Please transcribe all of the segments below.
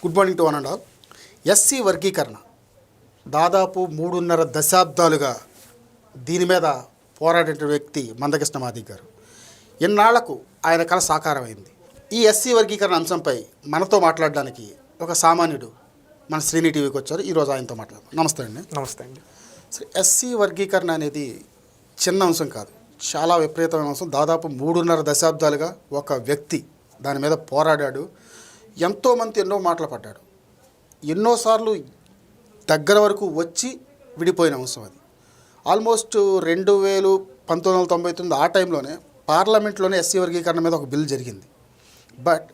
Good morning to one and all. SC వర్గీకరణ దాదాపు 3.5 దశాబ్దాలుగా దీని మీద పోరాడిన వ్యక్తి మందకృష్ణ మాదిగ గారు. ఇన్నాళ్లకు ఆయన కళ సాకారమైంది. ఈ ఎస్సీ వర్గీకరణ అంశంపై మనతో మాట్లాడడానికి ఒక సామాన్యుడు మన శ్రీని టీవీకి వచ్చారు. ఈరోజు ఆయనతో మాట్లాడదాం. నమస్తే అండి. నమస్తే అండి. ఎస్సీ వర్గీకరణ అనేది చిన్న అంశం కాదు, చాలా విపరీతమైన అంశం. దాదాపు 3.5 దశాబ్దాలుగా ఒక వ్యక్తి దాని మీద పోరాడాడు. ఎంతోమంది ఎన్నో మాటలు పడ్డాడు. ఎన్నోసార్లు దగ్గర వరకు వచ్చి విడిపోయిన అంశం అది. ఆల్మోస్ట్ 1999 ఆ టైంలోనే పార్లమెంట్లోనే ఎస్సీ వర్గీకరణ మీద ఒక బిల్ జరిగింది. బట్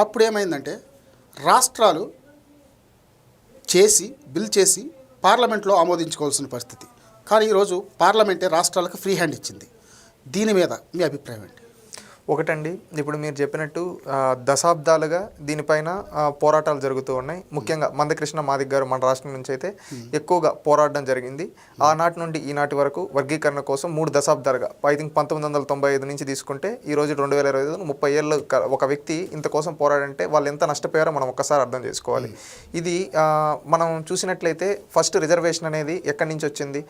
అప్పుడు ఏమైందంటే రాష్ట్రాలు బిల్ చేసి పార్లమెంట్లో ఆమోదించుకోవాల్సిన పరిస్థితి. కానీ ఈరోజు పార్లమెంటే రాష్ట్రాలకు ఫ్రీ హ్యాండ్ ఇచ్చింది. దీని మీద మీ అభిప్రాయం ఏంటి? ఒకటండి, ఇప్పుడు మీరు చెప్పినట్టు దశాబ్దాలుగా దీనిపైన పోరాటాలు జరుగుతూ ఉన్నాయి. ముఖ్యంగా మందకృష్ణ మాదిగ గారు మన రాష్ట్రం నుంచి అయితే ఎక్కువగా పోరాడడం జరిగింది. ఆనాటి నుండి ఈనాటి వరకు వర్గీకరణ కోసం 3 దశాబ్దాలుగా, ఐ థింక్ 1995 నుంచి తీసుకుంటే ఈ రోజు 2025 30 ఏళ్ళు ఒక వ్యక్తి ఇంత కోసం పోరాడంటే వాళ్ళు ఎంత నష్టపోయారో మనం ఒక్కసారి అర్థం చేసుకోవాలి. ఇది మనం చూసినట్లయితే ఫస్ట్ రిజర్వేషన్ అనేది ఎక్కడి నుంచి వచ్చింది?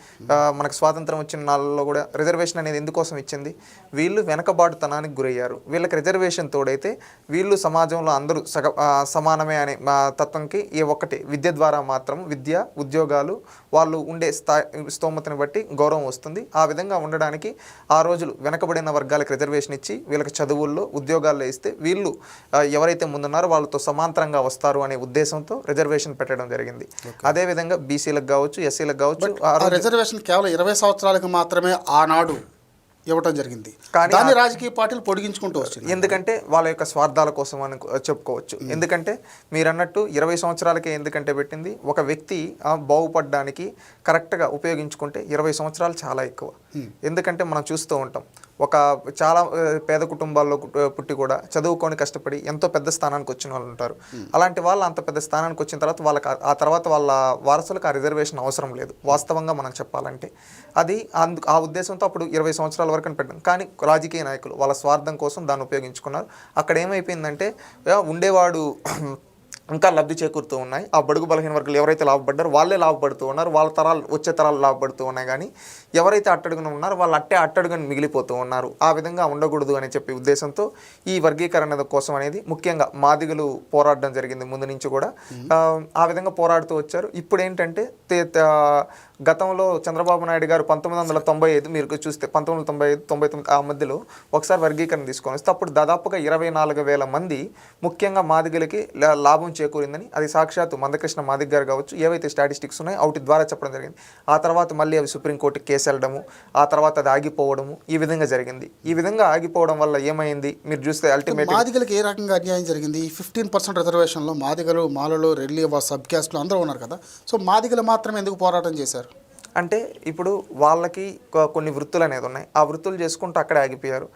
మనకు స్వాతంత్రం వచ్చిన నాళ్ళలో కూడా రిజర్వేషన్ అనేది ఎందుకోసం ఇచ్చింది? వీళ్ళు వెనకబాటుతనానికి గురయ్యారు. వీళ్ళకి రిజర్వేషన్ తోడైతే వీళ్ళు సమాజంలో అందరూ సమానమే అనే తత్వంకి ఒక్కటి విద్య ద్వారా మాత్రం విద్య, ఉద్యోగాలు, వాళ్ళు ఉండే స్తోమతని బట్టి గౌరవం వస్తుంది. ఆ విధంగా ఉండడానికి ఆ రోజులు వెనకబడిన వర్గాలకు రిజర్వేషన్ ఇచ్చి వీళ్ళకి చదువుల్లో, ఉద్యోగాల్లో ఇస్తే వీళ్ళు ఎవరైతే ముందున్నారో వాళ్ళతో సమాంతరంగా వస్తారు అనే ఉద్దేశంతో రిజర్వేషన్ పెట్టడం జరిగింది. అదేవిధంగా బీసీలకు కావచ్చు, ఎస్సీలకు కావచ్చు. రిజర్వేషన్ కేవలం 20 సంవత్సరాలకు మాత్రమే ఆనాడు ఇవ్వటం జరిగింది. కానీ దాన్ని రాజకీయ పార్టీలు పొడిగించుకుంటూ వస్తుంది. ఎందుకంటే వాళ్ళ యొక్క స్వార్థాల కోసం అని చెప్పుకోవచ్చు. ఎందుకంటే మీరు అన్నట్టు 20 సంవత్సరాలకే ఎందుకంటే పెట్టింది, ఒక వ్యక్తి బాగుపడడానికి కరెక్ట్గా ఉపయోగించుకుంటే 20 సంవత్సరాలు చాలా ఎక్కువ. ఎందుకంటే మనం చూస్తూ ఉంటాం, ఒక చాలా పేద కుటుంబాల్లో పుట్టి కూడా చదువుకొని కష్టపడి ఎంతో పెద్ద స్థానానికి వచ్చిన వాళ్ళు ఉంటారు. అలాంటి వాళ్ళు అంత పెద్ద స్థానానికి వచ్చిన తర్వాత వాళ్ళకి ఆ తర్వాత వాళ్ళ వారసులకు ఆ రిజర్వేషన్ అవసరం లేదు. వాస్తవంగా మనం చెప్పాలంటే అది ఆ ఉద్దేశంతో అప్పుడు 20 సంవత్సరాల వరకు పెట్టాం. కానీ రాజకీయ నాయకులు వాళ్ళ స్వార్థం కోసం దాన్ని ఉపయోగించుకున్నారు. అక్కడ ఏమైపోయిందంటే ఉండేవాడు ఇంకా లబ్ధి చేకూరుతూ ఉన్నాయి. ఆ బడుగు బలహీన వర్గాలు ఎవరైతే లాభపడ్డారో వాళ్ళే లాభపడుతూ ఉన్నారు. వాళ్ళ వచ్చే తరాలు లాభపడుతూ ఉన్నాయి. కానీ ఎవరైతే అట్టడుగున ఉన్నారో వాళ్ళు అట్టడుగుని మిగిలిపోతూ ఉన్నారు. ఆ విధంగా ఉండకూడదు అని చెప్పి ఉద్దేశంతో ఈ వర్గీకరణ కోసం అనేది ముఖ్యంగా మాదిగలు పోరాడడం జరిగింది ముందు నుంచి కూడా. ఆ విధంగా పోరాడుతూ వచ్చారు. ఇప్పుడు ఏంటంటే గతంలో చంద్రబాబు నాయుడు గారు 1995 మీరు చూస్తే 1995, 99 ఆ మధ్యలో ఒకసారి వర్గీకరణ తీసుకొని వస్తే అప్పుడు దాదాపుగా 24,000 మంది ముఖ్యంగా మాదిగలకి లాభం చేకూరిందని అది సాక్షాత్తు మందకృష్ణ మాదిగ గారు కావచ్చు, ఏవైతే స్టాటిస్టిక్స్ ఉన్నాయో వాటి ద్వారా చెప్పడం జరిగింది. ఆ తర్వాత మళ్ళీ అవి సుప్రీంకోర్టుకి కేసు వెళ్ళడము, ఆ తర్వాత అది ఆగిపోవడము, ఈ విధంగా జరిగింది. ఈ విధంగా ఆగిపోవడం వల్ల ఏమైంది మీరు చూస్తే అల్టిమేట్ మాదిగలకి ఏ రకంగా అన్యాయం జరిగింది? 15% రిజర్వేషన్లో మాదిగలు, మాలలు, రెడ్లి, సబ్ క్యాస్ట్లు అందరూ ఉన్నారు కదా. సో మాదిగలు మాత్రం ఎందుకు పోరాటం చేశారు అంటే ఇప్పుడు వాళ్ళకి కొన్ని వృత్తులు అనేది ఉన్నాయి. ఆ వృత్తులు చేసుకుంటూ అక్కడే ఆగిపోయారు.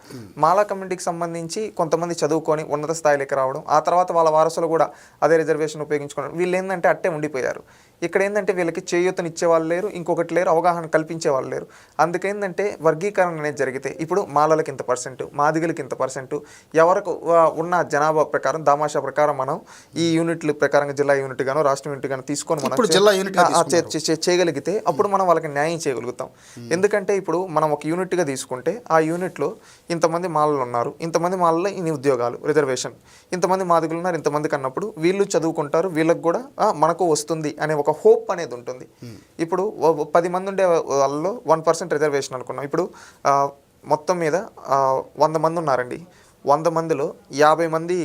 మాలా కమ్యూనిటీకి సంబంధించి కొంతమంది చదువుకొని ఉన్నత స్థాయిలోకి రావడం, ఆ తర్వాత వాళ్ళ వారసులు కూడా అదే రిజర్వేషన్ ఉపయోగించుకోవడం, వీళ్ళు ఏంటంటే అట్టే ఉండిపోయారు. ఇక్కడ ఏంటంటే వీళ్ళకి చేయూతనిచ్చే వాళ్ళు లేరు, ఇంకొకటి లేరు, అవగాహన కల్పించే వాళ్ళు లేరు. అందుకేంటంటే వర్గీకరణ అనేది జరిగితే ఇప్పుడు మాలలకి ఇంత పర్సెంట్, మాదిగలకి ఇంత పర్సెంట్, ఎవరికి ఉన్న జనాభా ప్రకారం దామాషా ప్రకారం మనం ఈ యూనిట్ల ప్రకారంగా జిల్లా యూనిట్ గాను రాష్ట్ర యూనిట్ గాను తీసుకొని మనం చేయగలిగితే అప్పుడు మనం వాళ్ళకి న్యాయం చేయగలుగుతాం. ఎందుకంటే ఇప్పుడు మనం ఒక యూనిట్గా తీసుకుంటే ఆ యూనిట్లో ఇంతమంది మాలలు ఉన్నారు, ఇంతమంది మాలలో ఇన్ని ఉద్యోగాలు రిజర్వేషన్, ఇంతమంది మాదిగలు ఉన్నారు ఇంతమందికి అన్నప్పుడు వీళ్ళు చదువుకుంటారు, వీళ్ళకి కూడా మనకు వస్తుంది అనే ఒక హోప్ అనేది ఉంటుంది. ఇప్పుడు 10 మంది ఉండే వాళ్ళలో 1% రిజర్వేషన్ అనుకున్నాం. ఇప్పుడు మొత్తం మీద 100 మంది ఉన్నారండి. 100 మందిలో 50 మంది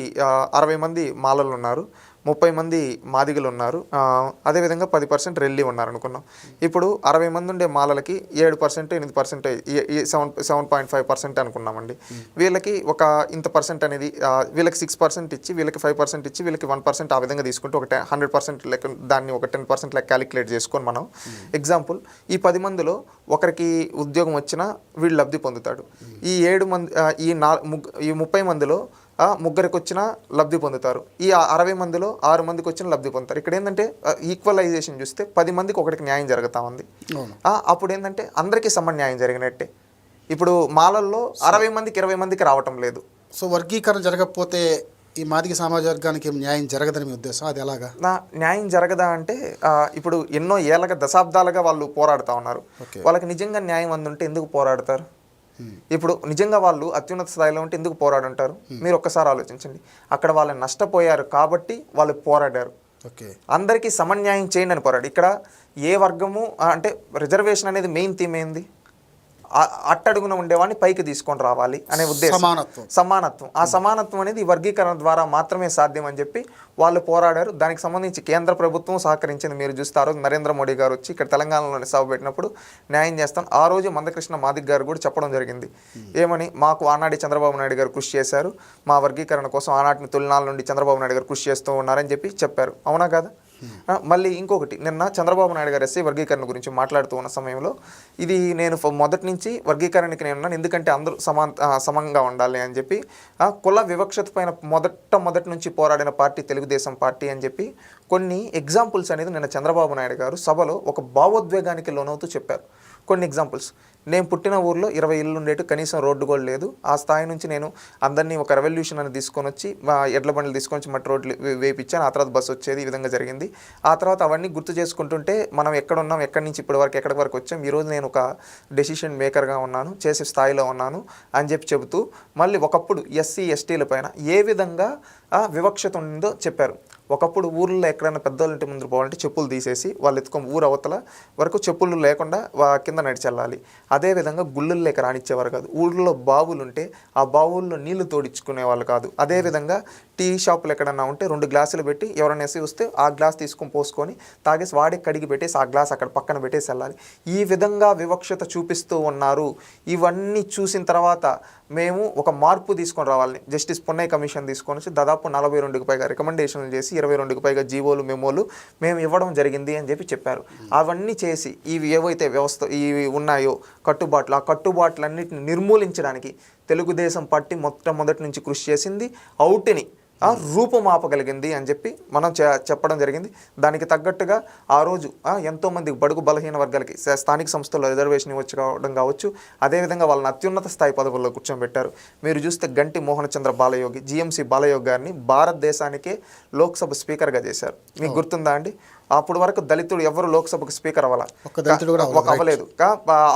60 మంది మాలలు ఉన్నారు, 30 మంది మాదిగలు ఉన్నారు, అదేవిధంగా 10% రెల్లి ఉన్నారు అనుకున్నాం. ఇప్పుడు 60 మంది ఉండే మాలలకి 7%, 8%, 7.5% అనుకున్నామండి. వీళ్ళకి ఒక ఇంత పర్సెంట్ అనేది వీళ్ళకి 6% ఇచ్చి, వీళ్ళకి 5% ఇచ్చి, వీళ్ళకి 1% ఆ విధంగా తీసుకుంటే ఒక 100% లెక్క దాన్ని ఒక 10% లెక్క క్యాలిక్యులేట్ చేసుకొని మనం ఎగ్జాంపుల్ ఈ 10 మందిలో ఒకరికి ఉద్యోగం వచ్చినా వీళ్ళు లబ్ధి పొందుతాడు. ఈ 7 మంది ఈ 30 మందిలో ముగ్గురికి వచ్చినా లబ్ధి పొందుతారు. ఈ 60 మందిలో 6 మందికి వచ్చిన లబ్ధి పొందుతారు. ఇక్కడ ఏంటంటే ఈక్వలైజేషన్ చూస్తే 10 మందికి ఒకటికి న్యాయం జరుగుతూ ఉంది. అప్పుడు ఏంటంటే అందరికీ సమాన న్యాయం జరిగినట్టే. ఇప్పుడు మాలల్లో 60 మందికి 20 మందికి రావటం లేదు. సో వర్గీకరణ జరగకపోతే ఈ మాదిగ సమాజ వర్గానికి ఏం న్యాయం జరగదని మీ ఉద్దేశం? అది ఎలాగా? న్యాయం జరగదా అంటే ఇప్పుడు ఎన్నో ఏళ్ళగా దశాబ్దాలుగా వాళ్ళు పోరాడుతూ ఉన్నారు. వాళ్ళకి నిజంగా న్యాయం అందుంటే ఎందుకు పోరాడతారు? ఇప్పుడు నిజంగా వాళ్ళు అత్యున్నత స్థాయిలో ఉంటే ఎందుకు పోరాడుంటారు? మీరు ఒక్కసారి ఆలోచించండి. అక్కడ వాళ్ళు నష్టపోయారు కాబట్టి వాళ్ళు పోరాడారు. అందరికీ సమన్యాయం చేయండి అని పోరాడు. ఇక్కడ ఏ వర్గము అంటే రిజర్వేషన్ అనేది మెయిన్ థీమ్ ఏంది? అట్టడుగున ఉండేవాడిని పైకి తీసుకొని రావాలి అనే ఉద్దేశం, సమానత్వం. ఆ సమానత్వం అనేది ఈ వర్గీకరణ ద్వారా మాత్రమే సాధ్యం అని చెప్పి వాళ్ళు పోరాడారు. దానికి సంబంధించి కేంద్ర ప్రభుత్వం సహకరించింది. మీరు చూస్తే ఆ రోజు నరేంద్ర మోడీ గారు వచ్చి ఇక్కడ తెలంగాణలోని సభ పెట్టినప్పుడు న్యాయం చేస్తాం. ఆ రోజు మందకృష్ణ మాదిగ గారు కూడా చెప్పడం జరిగింది. ఏమని? మాకు ఆనాటి చంద్రబాబు నాయుడు గారు కృషి చేశారు, మా వర్గీకరణ కోసం ఆనాటిని తొలినాళ్ళ నుండి చంద్రబాబు నాయుడు గారు కృషి చేస్తూ ఉన్నారని చెప్పి చెప్పారు. అవునా కాదా? మళ్ళీ ఇంకొకటి, నిన్న చంద్రబాబు నాయుడు గారు ఎస్సీ వర్గీకరణ గురించి మాట్లాడుతూ ఉన్న సమయంలో ఇది నేను మొదటి నుంచి వర్గీకరణకి నేను ఉన్నాను, ఎందుకంటే అందరూ సమంగా ఉండాలి అని చెప్పి కుల వివక్షత పైన మొదటి నుంచి పోరాడిన పార్టీ తెలుగుదేశం పార్టీ అని చెప్పి కొన్ని ఎగ్జాంపుల్స్ అనేది నిన్న చంద్రబాబు నాయుడు గారు సభలో ఒక భావోద్వేగానికి లోనవుతూ చెప్పారు. కొన్ని ఎగ్జాంపుల్స్. నేను పుట్టిన ఊర్లో 20 ఇళ్ళు ఉండేటు, కనీసం రోడ్డు కూడా లేదు. ఆ స్థాయి నుంచి నేను అందరినీ ఒక రెవల్యూషన్ అని తీసుకొని వచ్చి ఎడ్ల బండ్లు తీసుకొని వచ్చి మట్టి రోడ్లు వేయించాను. ఆ తర్వాత బస్సు వచ్చేది. ఈ విధంగా జరిగింది. ఆ తర్వాత అవన్నీ గుర్తు చేసుకుంటుంటే మనం ఎక్కడ ఉన్నాం, ఎక్కడి నుంచి ఇప్పటి వరకు ఎక్కడి వరకు వచ్చాం, ఈరోజు నేను ఒక డెసిషన్ మేకర్గా ఉన్నాను, చేసే స్థాయిలో ఉన్నాను అని చెబుతూ మళ్ళీ ఒకప్పుడు ఎస్సీ ఎస్టీల పైన ఏ విధంగా వివక్షత ఉందో చెప్పారు. ఒకప్పుడు ఊర్లో ఎక్కడైనా పెద్దవాళ్ళ ఇంటి ముందు పోవాలంటే చెప్పులు తీసేసి వాళ్ళు ఎత్తుకొని ఊరు అవతల వరకు చెప్పులు లేకుండా కింద నడిచెళ్ళాలి. అదేవిధంగా గుళ్ళలు లేక రానిచ్చేవారు కాదు. ఊళ్ళో బావులు ఉంటే ఆ బావుల్లో నీళ్లు తోడించుకునే వాళ్ళు కాదు. అదేవిధంగా టీ షాపులు ఎక్కడన్నా ఉంటే 2 గ్లాసులు పెట్టి ఎవరైనా ఎసి వస్తే ఆ గ్లాస్ తీసుకొని పోసుకొని తాగేసి వాడే కడిగి పెట్టేసి ఆ గ్లాస్ అక్కడ పక్కన పెట్టేసి వెళ్ళాలి. ఈ విధంగా వివక్షత చూపిస్తూ ఉన్నారు. ఇవన్నీ చూసిన తర్వాత మేము ఒక మార్పు తీసుకొని రావాలని జస్టిస్ పొన్నయ్య కమిషన్ తీసుకొని వచ్చి దాదాపు 42కి పైగా రికమెండేషన్లు చేసి 22కి పైగా జీవోలు మెమోలు మేము ఇవ్వడం జరిగింది అని చెప్పారు. అవన్నీ చేసి ఇవి ఏవైతే వ్యవస్థ ఇవి ఉన్నాయో కట్టుబాట్లు, ఆ కట్టుబాట్లన్నిటిని నిర్మూలించడానికి తెలుగుదేశం పార్టీ మొట్టమొదటి నుంచి కృషి చేసింది. అవుట్ని రూపుమాపగలిగింది అని చెప్పి మనం చెప్పడం జరిగింది. దానికి తగ్గట్టుగా ఆ రోజు ఎంతోమంది బడుగు బలహీన వర్గాలకి స్థానిక సంస్థల్లో రిజర్వేషన్ ఇవ్వచ్చు కావడం కావచ్చు. అదేవిధంగా వాళ్ళని అత్యున్నత స్థాయి పదవుల్లో కూర్చోబెట్టారు. మీరు చూస్తే గంటి మోహన చంద్ర బాలయోగి, జిఎంసి బాలయోగి గారిని భారతదేశానికే లోక్సభ స్పీకర్గా చేశారు. మీకు గుర్తుందా అండి? అప్పటి వరకు దళితుడు ఎవరు లోక్సభకు స్పీకర్ అవ్వలేదు.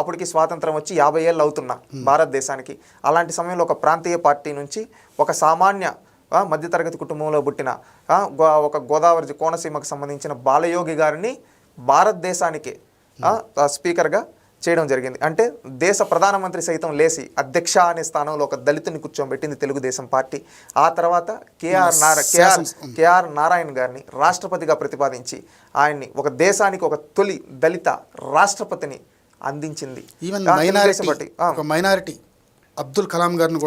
అప్పటికి స్వాతంత్రం వచ్చి 50 ఏళ్ళు అవుతున్నా భారతదేశానికి. అలాంటి సమయంలో ఒక ప్రాంతీయ పార్టీ నుంచి ఒక సామాన్య మధ్యతరగతి కుటుంబంలో పుట్టిన ఒక గోదావరి కోనసీమకు సంబంధించిన బాలయోగి గారిని భారతదేశానికే స్పీకర్గా చేయడం జరిగింది. అంటే దేశ ప్రధానమంత్రి సైతం లేచి అధ్యక్ష అనే స్థానంలో ఒక దళితుని కూర్చోబెట్టింది తెలుగుదేశం పార్టీ. ఆ తర్వాత కేఆర్ నారాయణ గారిని రాష్ట్రపతిగా ప్రతిపాదించి ఆయన్ని ఒక దేశానికి ఒక తొలి దళిత రాష్ట్రపతిని అందించింది. మైనారిటీ అబ్దుల్ కలాం గారిని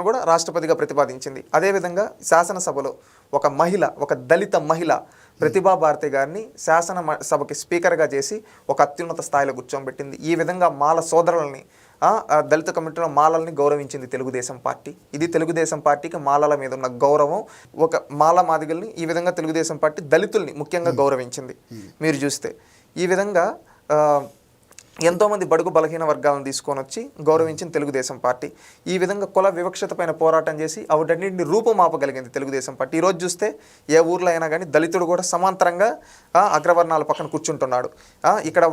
కూడా రాష్ట్రపతిగా ప్రతిపాదించింది. అదేవిధంగా శాసనసభలో ఒక మహిళ, ఒక దళిత మహిళ ప్రతిభా భారతి గారిని శాసనసభకి స్పీకర్గా చేసి ఒక అత్యున్నత స్థాయిలో కూర్చోబెట్టింది. ఈ విధంగా మాల సోదరులని దళిత కమిటీలో మాలల్ని గౌరవించింది తెలుగుదేశం పార్టీ. ఇది తెలుగుదేశం పార్టీకి మాలల మీద ఉన్న గౌరవం. ఒక మాల మాదిగల్ని ఈ విధంగా తెలుగుదేశం పార్టీ దళితుల్ని ముఖ్యంగా గౌరవించింది. మీరు చూస్తే ఈ విధంగా ఎంతోమంది బడుగు బలహీన వర్గాలను తీసుకొని వచ్చి గౌరవించిన తెలుగుదేశం పార్టీ. ఈ విధంగా కుల వివక్షత పైన పోరాటం చేసి వాటన్నింటిని రూపుమాపగలిగింది తెలుగుదేశం పార్టీ. ఈరోజు చూస్తే ఏ ఊర్లో అయినా కానీ దళితుడు కూడా సమాంతరంగా అగ్రవర్ణాల పక్కన కూర్చుంటున్నాడు. ఇక్కడ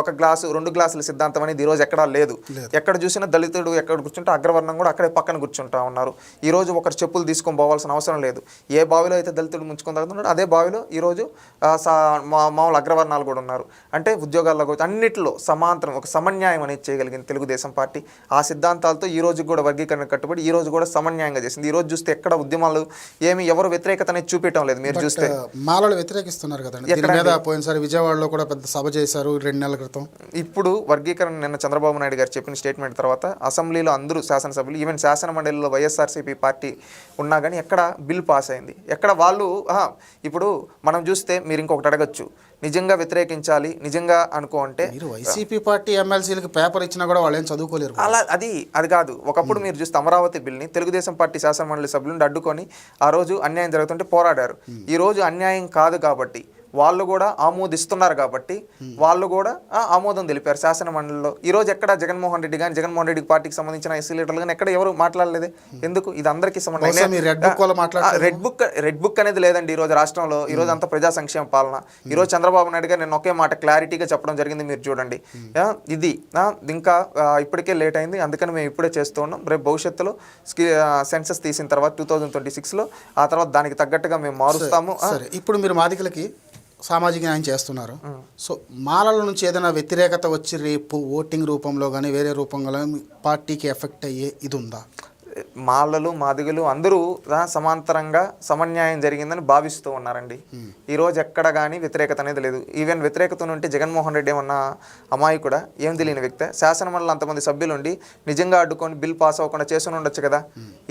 ఒక గ్లాసు 2 గ్లాసుల సిద్ధాంతం అనేది ఈరోజు ఎక్కడా లేదు. ఎక్కడ చూసినా దళితుడు ఎక్కడ కూర్చుంటే అగ్రవర్ణం కూడా అక్కడే పక్కన కూర్చుంటా ఉన్నారు. ఈరోజు ఒకరు చెప్పులు తీసుకొని పోవాల్సిన అవసరం లేదు. ఏ బావిలో అయితే దళితుడు ముంచుకొని తాగుతున్నాడు అదే బావిలో ఈరోజు మామూలు అగ్రవర్ణాలు కూడా ఉన్నారు. అంటే ఉద్యోగాల్లో అన్నింటిలో సమాంతరం ఒక సమన్యాయం అనేది చేయగలిగింది తెలుగుదేశం పార్టీ. ఆ సిద్ధాంతాలతో ఈ రోజు కూడా వర్గీకరణ కట్టుబడి ఈ రోజు కూడా సమన్యాయంగా చేసింది. ఈ రోజు చూస్తే ఎక్కడ ఉద్యమాలు ఎవరు వ్యతిరేకత అనేది చూపించడం లేదు. మీరు చూస్తే మాలలు వ్యతిరేకిస్తున్నారు కదండి. పోయినసారి విజయవాడలో కూడా పెద్ద సభ చేశారు 2 నెలల క్రితం. ఇప్పుడు వర్గీకరణ నిన్న చంద్రబాబు నాయుడు గారు చెప్పిన స్టేట్మెంట్ తర్వాత అసెంబ్లీలో అందరూ శాసనసభ్యులు, ఈవెన్ శాసన మండలిలో వైఎస్ఆర్సీపీ పార్టీ ఉన్నా కానీ ఎక్కడ బిల్ పాస్ అయింది, ఎక్కడ వాళ్ళు ఇప్పుడు మనం చూస్తే మీరు ఇంకొకటి అడగచ్చు, నిజంగా వ్యతిరేకించాలి నిజంగా అనుకో అంటే వైసీపీ పార్టీ ఎమ్మెల్సీలకు పేపర్ ఇచ్చినా కూడా వాళ్ళు ఏం చదువుకోలేరు. అది కాదు. ఒకప్పుడు మీరు చూస్తే అమరావతి బిల్ని తెలుగుదేశం పార్టీ శాసనమండలి సభ్యులను అడ్డుకొని ఆ రోజు అన్యాయం జరుగుతుంటే పోరాడారు. ఈ రోజు అన్యాయం కాదు కాబట్టి వాళ్ళు కూడా ఆమోదిస్తున్నారు కాబట్టి వాళ్ళు కూడా ఆమోదం తెలిపారు శాసన మండలిలో. ఈరోజు ఎక్కడ జగన్మోహన్ రెడ్డి కానీ జగన్మోహన్ రెడ్డి పార్టీకి సంబంధించిన ఎస్సీ లీడర్లు కానీ ఎక్కడ ఎవరు మాట్లాడలేదు. ఎందుకు? ఇది అందరికీ సంబంధం. రెడ్ బుక్ అనేది లేదండి ఈరోజు రాష్ట్రంలో. ఈరోజు అంతా ప్రజా సంక్షేమ పాలన. ఈరోజు చంద్రబాబు నాయుడు గారు నేను ఒకే మాట క్లారిటీగా చెప్పడం జరిగింది, మీరు చూడండి. ఇది ఇంకా ఇప్పటికే లేట్ అయింది, అందుకని మేము ఇప్పుడే చేస్తూ ఉన్నాం. రేపు భవిష్యత్తులో సెన్సస్ తీసిన తర్వాత 2026లో ఆ తర్వాత దానికి తగ్గట్టుగా మేము మారుస్తాము. సరే, ఇప్పుడు మీరు మాదిగలకి సామాజిక న్యాయం చేస్తున్నారు. సో మాలల నుంచి ఏదైనా వ్యతిరేకత వచ్చి రేపు ఓటింగ్ రూపంలో కానీ వేరే రూపంలో కానీ పార్టీకి ఎఫెక్ట్ అయ్యే ఇది ఉందా? మాలలు మాదిగలు అందరూ సమాంతరంగా సమన్యాయం జరిగిందని భావిస్తూ ఉన్నారండి. ఈరోజు ఎక్కడ కానీ వ్యతిరేకత అనేది లేదు. ఈవెన్ వ్యతిరేకత ఉంటే జగన్మోహన్ రెడ్డి ఏమన్నా అమాయకుడా, ఏం తెలియని వ్యక్తే? శాసనమండలి అంతమంది సభ్యులు ఉండి నిజంగా అడ్డుకొని బిల్ పాస్ అవ్వకుండా చేసుకుని ఉండొచ్చు కదా.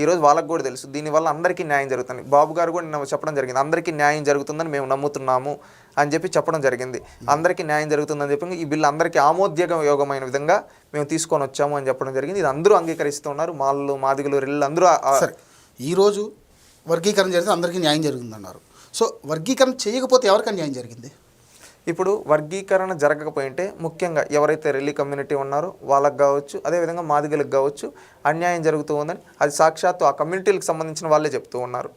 ఈరోజు వాళ్ళకు కూడా తెలుసు దీనివల్ల అందరికీ న్యాయం జరుగుతుంది. బాబు గారు కూడా నిన్న చెప్పడం జరిగింది, అందరికీ న్యాయం జరుగుతుందని మేము నమ్ముతున్నాము అని చెప్పి చెప్పడం జరిగింది. అందరికీ న్యాయం జరుగుతుందని చెప్పి ఈ బిల్లు అందరికీ ఆమోదయోగమైన విధంగా మేము తీసుకొని వచ్చాము అని చెప్పడం జరిగింది. ఇది అందరూ అంగీకరిస్తూ ఉన్నారు. మాలలు మాదిగలు రెల్లు అందరూ. సరే, ఈరోజు వర్గీకరణ జరిగితే అందరికీ న్యాయం జరుగుతుందన్నారు. సో వర్గీకరణ చేయకపోతే ఎవరికైనా న్యాయం జరిగింది? ఇప్పుడు వర్గీకరణ జరగకపోయింటే ముఖ్యంగా ఎవరైతే రెల్లి కమ్యూనిటీ ఉన్నారో వాళ్ళకి కావచ్చు, అదేవిధంగా మాదిగలకు కావచ్చు అన్యాయం జరుగుతూ ఉందని అది సాక్షాత్తు ఆ కమ్యూనిటీలకు సంబంధించిన వాళ్ళే చెప్తూ ఉన్నారు.